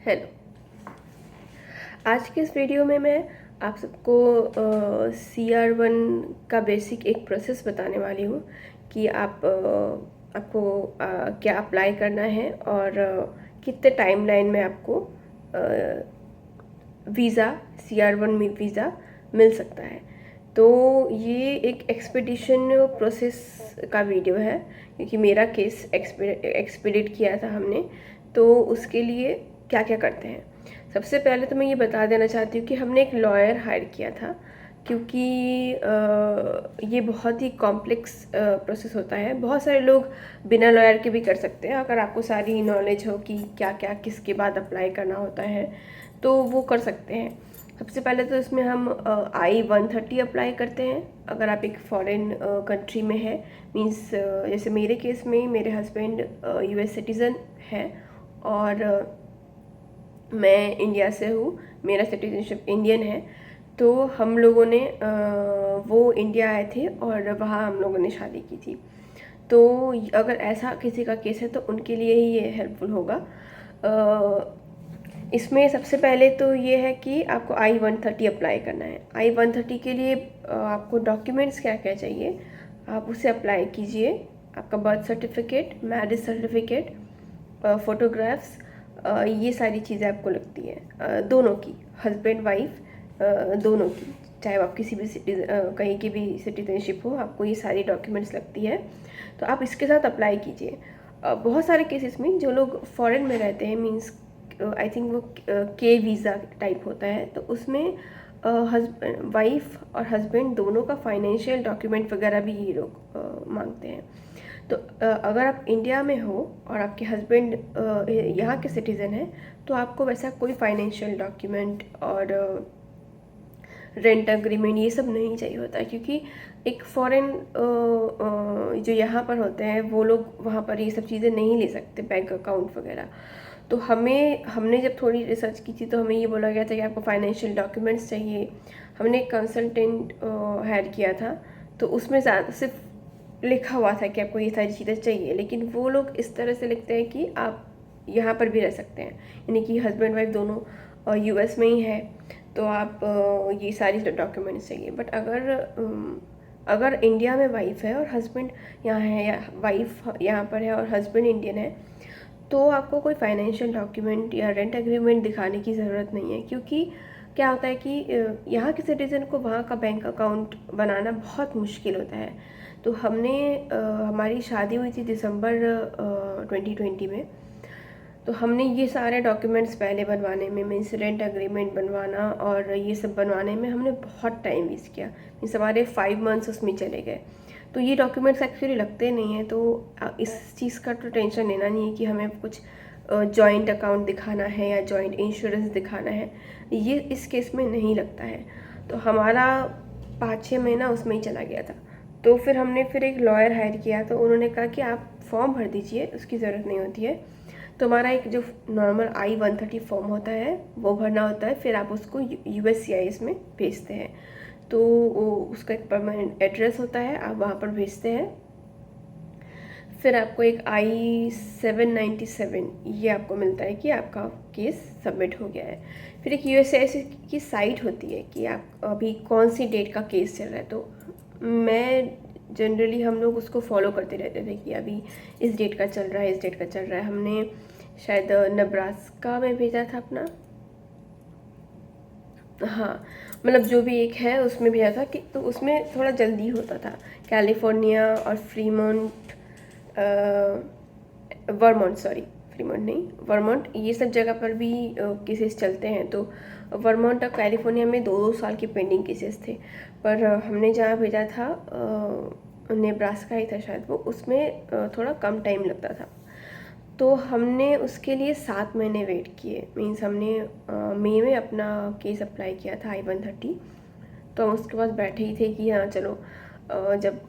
Hello. आज के इस वीडियो में मैं आप सबको CR1 का बेसिक एक प्रोसेस बताने वाली हूँ कि आपको क्या अप्लाई करना है और कितने टाइमलाइन में आपको वीज़ा CR1 में वीज़ा मिल सकता है। तो ये एक एक्सपीडिशन प्रोसेस का वीडियो है क्योंकि मेरा केस एक्सपीडिट किया था हमने, तो उसके लिए क्या क्या करते हैं। सबसे पहले तो मैं ये बता देना चाहती हूँ कि हमने एक लॉयर हायर किया था क्योंकि ये बहुत ही कॉम्प्लेक्स प्रोसेस होता है। बहुत सारे लोग बिना लॉयर के भी कर सकते हैं, अगर आपको सारी नॉलेज हो कि क्या क्या किसके बाद अप्लाई करना होता है तो वो कर सकते हैं। सबसे पहले तो इसमें हम I-130 अप्लाई करते हैं अगर आप एक फॉरेन कंट्री में है। मींस जैसे मेरे केस में मेरे हस्बैंड US सिटीज़न है और मैं इंडिया से हूँ, मेरा सिटीजनशिप इंडियन है। तो हम लोगों ने वो इंडिया आए थे और वहाँ हम लोगों ने शादी की थी। तो अगर ऐसा किसी का केस है तो उनके लिए ही ये हेल्पफुल होगा। इसमें सबसे पहले तो ये है कि आपको I-130 अप्लाई करना है। I-130 के लिए आपको डॉक्यूमेंट्स क्या क्या चाहिए आप उसे अप्लाई कीजिए। आपका birth certificate, marriage certificate, photographs, ये सारी चीज़ें आपको लगती है दोनों की, हस्बैंड वाइफ दोनों की, चाहे आप किसी भी कहीं की भी सिटीजनशिप हो, आपको ये सारी डॉक्यूमेंट्स लगती है। तो आप इसके साथ अप्लाई कीजिए। बहुत सारे केसेस में जो लोग फॉरेन में रहते हैं, मींस आई थिंक वो के वीज़ा टाइप होता है, तो उसमें वाइफ और हस्बैंड दोनों का फाइनेंशियल डॉक्यूमेंट वगैरह भी ये लोग मांगते हैं। तो अगर आप इंडिया में हो और आपके हस्बैंड यहाँ के सिटीज़न हैं तो आपको वैसा कोई फाइनेंशियल डॉक्यूमेंट और रेंट अग्रीमेंट ये सब नहीं चाहिए होता है, क्योंकि एक फॉरेन जो यहाँ पर होते हैं वो लोग वहाँ पर ये सब चीज़ें नहीं ले सकते, बैंक अकाउंट वगैरह। तो हमने जब थोड़ी रिसर्च की थी तो हमें ये बोला गया था कि आपको फाइनेंशियल डॉक्यूमेंट्स चाहिए। हमने एक कंसल्टेंट हायर किया था, तो उसमें ज़्यादा सिर्फ लिखा हुआ था कि आपको ये सारी चीज़ें चाहिए, लेकिन वो लोग इस तरह से लिखते हैं कि आप यहाँ पर भी रह सकते हैं, यानी कि हस्बैंड वाइफ दोनों US में ही है, तो आप ये सारी डॉक्यूमेंट्स चाहिए। बट अगर इंडिया में वाइफ है और हस्बैंड यहाँ है, या वाइफ यहाँ पर है और हस्बैंड इंडियन है, तो आपको कोई फाइनेंशियल डॉक्यूमेंट या रेंट एग्रीमेंट दिखाने की ज़रूरत नहीं है। क्योंकि क्या होता है कि यहाँ के सिटीज़न को वहाँ का बैंक अकाउंट बनाना बहुत मुश्किल होता है। तो हमारी शादी हुई थी दिसंबर 2020 में, तो हमने ये सारे डॉक्यूमेंट्स पहले बनवाने में, मीन्स रेंट एग्रीमेंट बनवाना और ये सब बनवाने में हमने बहुत टाइम वेस्ट किया। मीन्स हमारे 5 मंथ्स उसमें चले गए। तो ये डॉक्यूमेंट्स एक्चुअली लगते नहीं हैं, तो इस चीज़ का तो टेंशन लेना नहीं है कि हमें कुछ जॉइंट अकाउंट दिखाना है या जॉइंट इंश्योरेंस दिखाना है, ये इस केस में नहीं लगता है। तो हमारा 5-6 महीना उसमें ही चला गया था। तो फिर हमने एक लॉयर हायर किया, तो उन्होंने कहा कि आप फॉर्म भर दीजिए, उसकी ज़रूरत नहीं होती है। तो हमारा एक जो नॉर्मल I-130 फॉर्म होता है वो भरना होता है, फिर आप उसको USCIS में भेजते हैं। तो उसका एक परमानेंट एड्रेस होता है, आप वहाँ पर भेजते हैं। फिर आपको एक I-797 ये आपको मिलता है कि आपका केस सबमिट हो गया है। फिर एक USCIS की साइट होती है कि आप अभी कौन सी डेट का केस चल रहा है। तो जनरली हम लोग उसको फॉलो करते रहते थे कि अभी इस डेट का चल रहा है, इस डेट का चल रहा है। हमने शायद नब्रास्का में भेजा था अपना, हाँ, मतलब जो भी एक है उसमें भेजा था कि, तो उसमें थोड़ा जल्दी होता था। कैलिफोर्निया और फ्रीमोंट नहीं, वर्मोंट, ये सब जगह पर भी केसेस चलते हैं। तो वर्मोंट और कैलिफोर्निया में 2-2 साल के पेंडिंग केसेस थे। पर हमने जहाँ भेजा था नेब्रास्का ही था शायद वो, उसमें थोड़ा कम टाइम लगता था। तो हमने उसके लिए 7 महीने वेट किए। मीन्स हमने मई में अपना केस अप्लाई किया था I-130। तो हम उसके बाद बैठे ही थे कि हाँ चलो, जब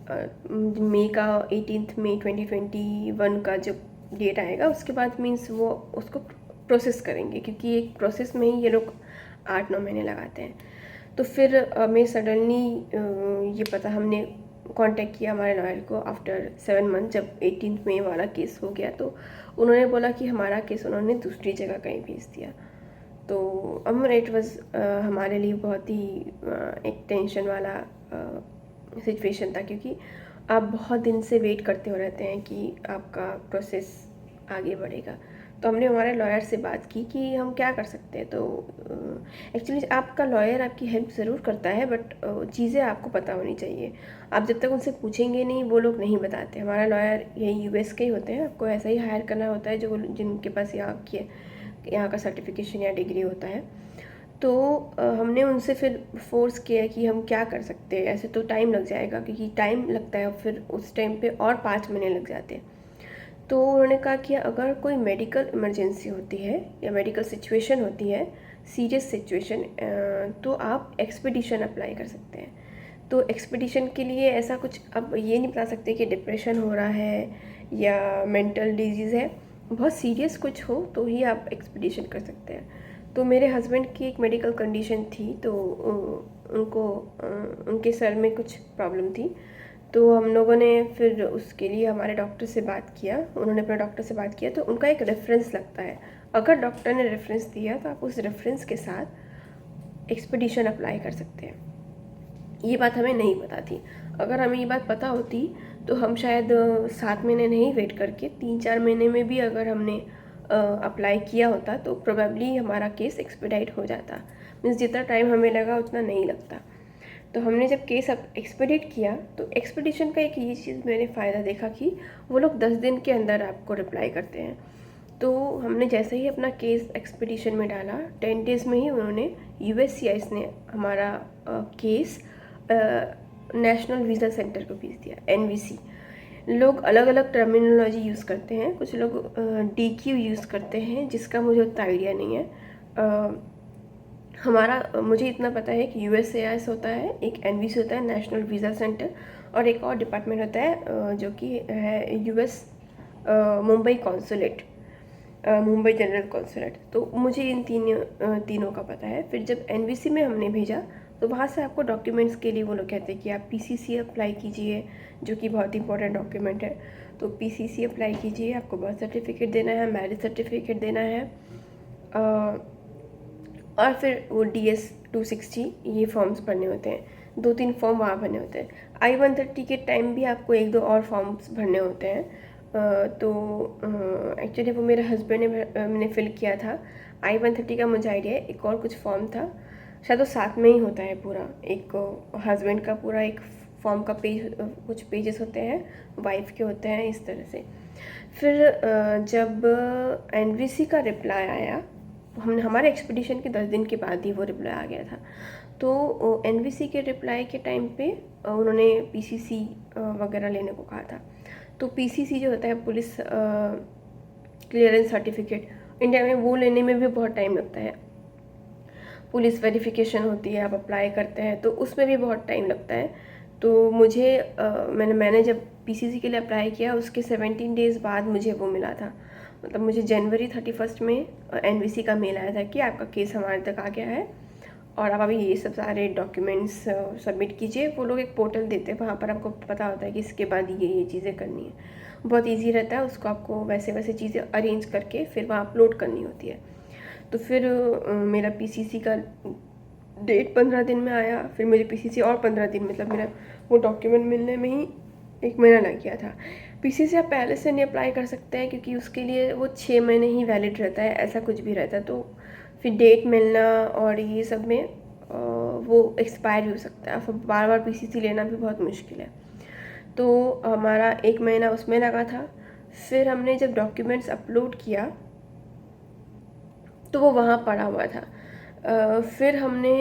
मई का 18 मई 2021 का जब डेट आएगा उसके बाद मीन्स वो उसको प्रोसेस करेंगे, क्योंकि एक प्रोसेस में ही ये लोग 8-9 महीने लगाते हैं। तो फिर हमें सडनली ये पता, हमने कांटेक्ट किया हमारे लॉयर को आफ्टर 7 मंथ, जब 18 मई वाला केस हो गया तो उन्होंने बोला कि हमारा केस उन्होंने दूसरी जगह कहीं भेज दिया। तो अमर इट वाज हमारे लिए बहुत ही एक टेंशन वाला सिचुएशन था, क्योंकि आप बहुत दिन से वेट करते हो रहते हैं कि आपका प्रोसेस आगे बढ़ेगा। तो हमने हमारे लॉयर से बात की कि हम क्या कर सकते हैं। तो एक्चुअली आपका लॉयर आपकी हेल्प ज़रूर करता है, बट चीज़ें आपको पता होनी चाहिए। आप जब तक उनसे पूछेंगे नहीं, वो लोग नहीं बताते। हमारा लॉयर यही यूएस के ही होते हैं, आपको ऐसा ही हायर करना होता है जो जिनके पास यहाँ का सर्टिफिकेशन या डिग्री होता है। तो हमने उनसे फिर फोर्स किया कि हम क्या कर सकते हैं, ऐसे तो टाइम लग जाएगा, क्योंकि टाइम लगता है, फिर उस टाइम पे और 5 महीने लग जाते हैं। तो उन्होंने कहा कि अगर कोई मेडिकल इमरजेंसी होती है या मेडिकल सिचुएशन होती है, सीरियस सिचुएशन, तो आप एक्सपीडिशन अप्लाई कर सकते हैं। तो एक्सपीडिशन के लिए ऐसा कुछ अब ये नहीं बता सकते कि डिप्रेशन हो रहा है या मेंटल डिजीज़ है, बहुत सीरियस कुछ हो तो ही आप एक्सपीडिशन कर सकते हैं। तो मेरे हस्बैंड की एक मेडिकल कंडीशन थी, तो उनके सर में कुछ प्रॉब्लम थी। तो हम लोगों ने फिर उसके लिए हमारे डॉक्टर से बात किया, उन्होंने अपने डॉक्टर से बात किया। तो उनका एक रेफरेंस लगता है, अगर डॉक्टर ने रेफरेंस दिया तो आप उस रेफरेंस के साथ एक्सपीडिशन अप्लाई कर सकते हैं। ये बात हमें नहीं पता थी। अगर हमें ये बात पता होती तो हम शायद 7 महीने नहीं वेट करके 3-4 महीने में भी अगर हमने अप्लाई किया होता तो प्रोबेबली हमारा केस एक्सपीडाइट हो जाता। मीन्स जितना टाइम हमें लगा उतना नहीं लगता। तो हमने जब केस अब एक्सपीडिट किया तो एक्सपीडिशन का एक ये चीज़ मैंने फ़ायदा देखा कि वो लोग 10 दिन के अंदर आपको रिप्लाई करते हैं। तो हमने जैसे ही अपना केस एक्सपीडिशन में डाला, 10 डेज़ में ही उन्होंने USCIS ने हमारा केस नेशनल वीज़ा सेंटर को भेज दिया, NVC। लोग अलग अलग टर्मिनोलॉजी यूज़ करते हैं, कुछ लोग DQ यूज़ करते हैं, जिसका मुझे उतना आइडिया नहीं है। मुझे इतना पता है कि USCIS होता है, एक NVC होता है, नेशनल वीज़ा सेंटर, और एक और डिपार्टमेंट होता है जो कि है US Mumbai consulate, Mumbai general consulate. तो मुझे इन तीनों का पता है। फिर जब NVC में हमने भेजा तो वहाँ से आपको डॉक्यूमेंट्स के लिए वो लोग कहते हैं कि आप PCC अप्लाई कीजिए, जो कि बहुत इंपॉर्टेंट डॉक्यूमेंट है। तो PCC अप्लाई कीजिए, आपको बर्थ सर्टिफिकेट देना है, मैरिज सर्टिफिकेट देना है, और फिर वो DS 260 ये फॉर्म्स भरने होते हैं। 2-3 फॉर्म वहाँ भरने होते हैं। I-130 के टाइम भी आपको 1-2 और फॉर्म्स भरने होते हैं। तो एक्चुअली वो मेरे हस्बैंड ने मैंने फिल किया था। I-130 का मुझे आइडिया है, एक और कुछ फॉर्म था, शायद वो साथ में ही होता है पूरा। एक हस्बैंड का पूरा एक फॉर्म का पेज, कुछ पेजेस होते हैं, वाइफ के होते हैं, इस तरह से। फिर जब NVC का रिप्लाई आया, हमने हमारे एक्सपीडिशन के 10 दिन के बाद ही वो रिप्लाई आ गया था। तो NVC के रिप्लाई के टाइम पे उन्होंने PCC वगैरह लेने को कहा था। तो PCC जो होता है, पुलिस क्लियरेंस सर्टिफिकेट, इंडिया में वो लेने में भी बहुत टाइम लगता है। पुलिस वेरिफिकेशन होती है, आप अप्लाई करते हैं तो उसमें भी बहुत टाइम लगता है। तो मुझे मैंने जब PCC के लिए अप्लाई किया, उसके 17 डेज़ बाद मुझे वो मिला था। मतलब मुझे जनवरी 31 में NVC का मेल आया था कि आपका केस हमारे तक आ गया है और आप अभी ये सब सारे डॉक्यूमेंट्स सबमिट कीजिए। वो लोग एक पोर्टल देते हैं, वहाँ पर आपको पता होता है कि इसके बाद ये चीज़ें करनी है। बहुत ईजी रहता है, उसको आपको वैसे चीज़ें अरेंज करके फिर वहाँ अपलोड करनी होती है। तो फिर मेरा PCC का डेट 15 दिन में आया, फिर मुझे PCC और 15 दिन, मतलब मेरा वो डॉक्यूमेंट मिलने में ही 1 महीना लग गया था। PCC आप पहले से नहीं अप्लाई कर सकते हैं, क्योंकि उसके लिए वो 6 महीने ही वैलिड रहता है, ऐसा कुछ भी रहता है। तो फिर डेट मिलना और ये सब में वो एक्सपायर हो सकता है, फिर बार बार PCC लेना भी बहुत मुश्किल है। तो हमारा 1 महीना उसमें लगा था। फिर हमने जब डॉक्यूमेंट्स अपलोड किया तो वो वहाँ पड़ा हुआ था। फिर हमने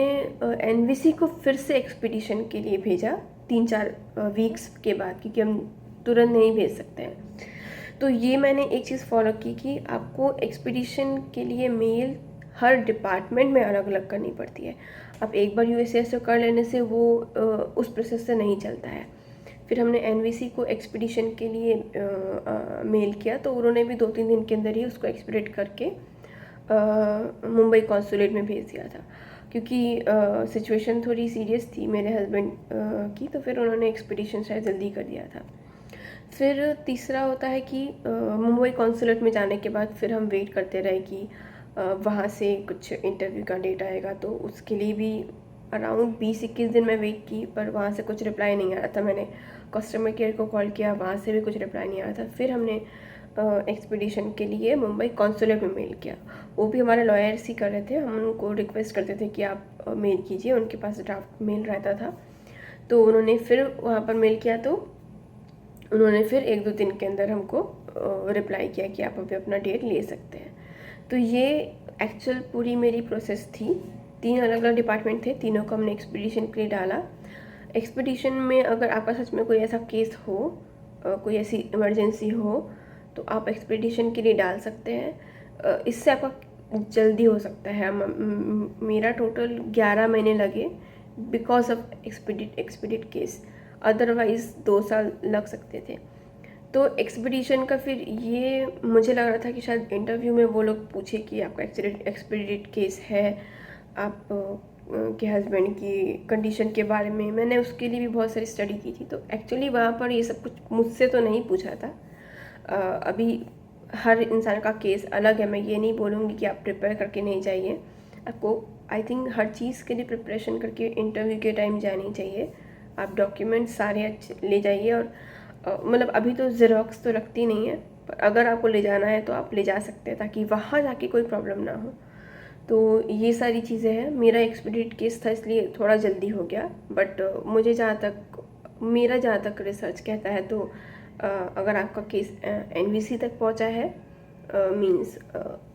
NVC को फिर से एक्सपीडिशन के लिए भेजा 3-4 वीक्स के बाद, क्योंकि हम तुरंत नहीं भेज सकते हैं। तो ये मैंने एक चीज़ फॉलो की कि आपको एक्सपीडिशन के लिए मेल हर डिपार्टमेंट में अलग अलग करनी पड़ती है। आप एक बार USCIS से कर लेने से वो उस प्रोसेस से नहीं चलता है। फिर हमने NVC को एक्सपीडिशन के लिए मेल किया, तो उन्होंने भी 2-3 दिन के अंदर ही उसको एक्सपीडिट करके मुंबई कॉन्सुलेट में भेज दिया था। क्योंकि सिचुएशन थोड़ी सीरियस थी मेरे हस्बैंड की, तो फिर उन्होंने एक्सपीडिशन शायद जल्दी कर दिया था। फिर तीसरा होता है कि मुंबई कॉन्सुलेट में जाने के बाद फिर हम वेट करते रहे कि वहाँ से कुछ इंटरव्यू का डेट आएगा, तो उसके लिए भी अराउंड 20-21 दिन मैं वेट की, पर वहाँ से कुछ रिप्लाई नहीं आ रहा था। मैंने कस्टमर केयर को कॉल किया, वहाँ से भी कुछ रिप्लाई नहीं आ रहा था। फिर हमने एक्सपीडिशन के लिए मुंबई कॉन्सुलेट में मेल किया। वो भी हमारे लॉयर्स ही कर रहे थे, हम उनको रिक्वेस्ट करते थे कि आप मेल कीजिए, उनके पास ड्राफ्ट मेल रहता था। तो उन्होंने फिर वहाँ पर मेल किया, तो उन्होंने फिर 1-2 दिन के अंदर हमको रिप्लाई किया कि आप अभी अपना डेट ले सकते हैं। तो ये एक्चुअल पूरी मेरी प्रोसेस थी। 3 अलग अलग डिपार्टमेंट थे, तीनों को हमने एक्सपीडिशन के लिए डाला। एक्सपीडिशन में अगर आपका सच में कोई ऐसा केस हो, कोई ऐसी इमरजेंसी हो, तो आप एक्सपीडिशन के लिए डाल सकते हैं। इससे आपका जल्दी हो सकता है। मेरा टोटल 11 महीने लगे बिकॉज ऑफ एक्सपीडिट केस, अदरवाइज़ 2 साल लग सकते थे। तो एक्सपीडिशन का फिर ये मुझे लग रहा था कि शायद इंटरव्यू में वो लोग पूछे कि आपका एक्सपीडिट केस है, आप के हस्बैंड की कंडीशन के बारे में। मैंने उसके लिए भी बहुत सारी स्टडी की थी, तो एक्चुअली वहाँ पर ये सब कुछ मुझसे तो नहीं पूछा था। अभी हर इंसान का केस अलग है, मैं ये नहीं बोलूँगी कि आप प्रिपेयर करके नहीं जाइए। आपको आई थिंक हर चीज़ के लिए प्रिपरेशन करके इंटरव्यू के टाइम जानी चाहिए। आप डॉक्यूमेंट्स सारे अच्छे ले जाइए, और मतलब अभी तो ज़ेरॉक्स तो रखती नहीं है, पर अगर आपको ले जाना है तो आप ले जा सकते हैं, ताकि वहाँ जाके कोई प्रॉब्लम ना हो। तो ये सारी चीज़ें हैं। मेरा एक्सपीडिट केस था, इसलिए थोड़ा जल्दी हो गया। बट मेरा जहाँ तक रिसर्च कहता है, तो अगर आपका केस एनवीसी तक पहुँचा है, मींस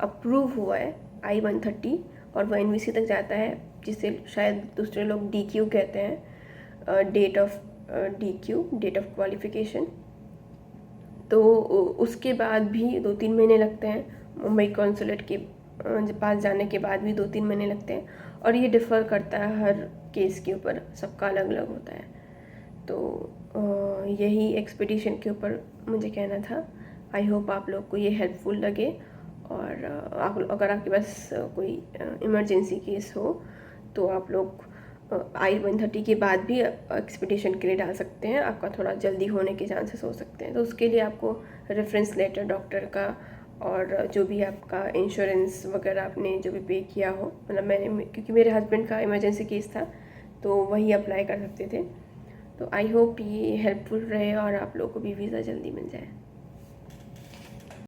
अप्रूव हुआ है I-130, और वो एनवीसी तक जाता है, जिसे शायद दूसरे लोग DQ कहते हैं, डेट ऑफ क्वालिफिकेशन। तो उसके बाद भी 2-3 महीने लगते हैं। मुंबई कॉन्सुलेट के पास जाने के बाद भी 2-3 महीने लगते हैं, और ये डिफ़र करता है हर केस के ऊपर, सबका अलग अलग होता है। तो यही एक्सपीडिशन के ऊपर मुझे कहना था। आई होप आप लोग को ये हेल्पफुल लगे, और अगर आपके पास कोई इमरजेंसी केस हो, तो आप लोग I-130 के बाद भी एक्सपीडिशन के लिए डाल सकते हैं। आपका थोड़ा जल्दी होने के चांसेस हो सकते हैं। तो उसके लिए आपको रेफरेंस लेटर डॉक्टर का, और जो भी आपका इंश्योरेंस वगैरह आपने जो भी पे किया हो, मतलब मैंने, क्योंकि मेरे हस्बैंड का इमरजेंसी केस था, तो वही अप्लाई कर सकते थे। तो आई होप ये हेल्पफुल रहे और आप लोगों को भी वीज़ा जल्दी मिल जाए।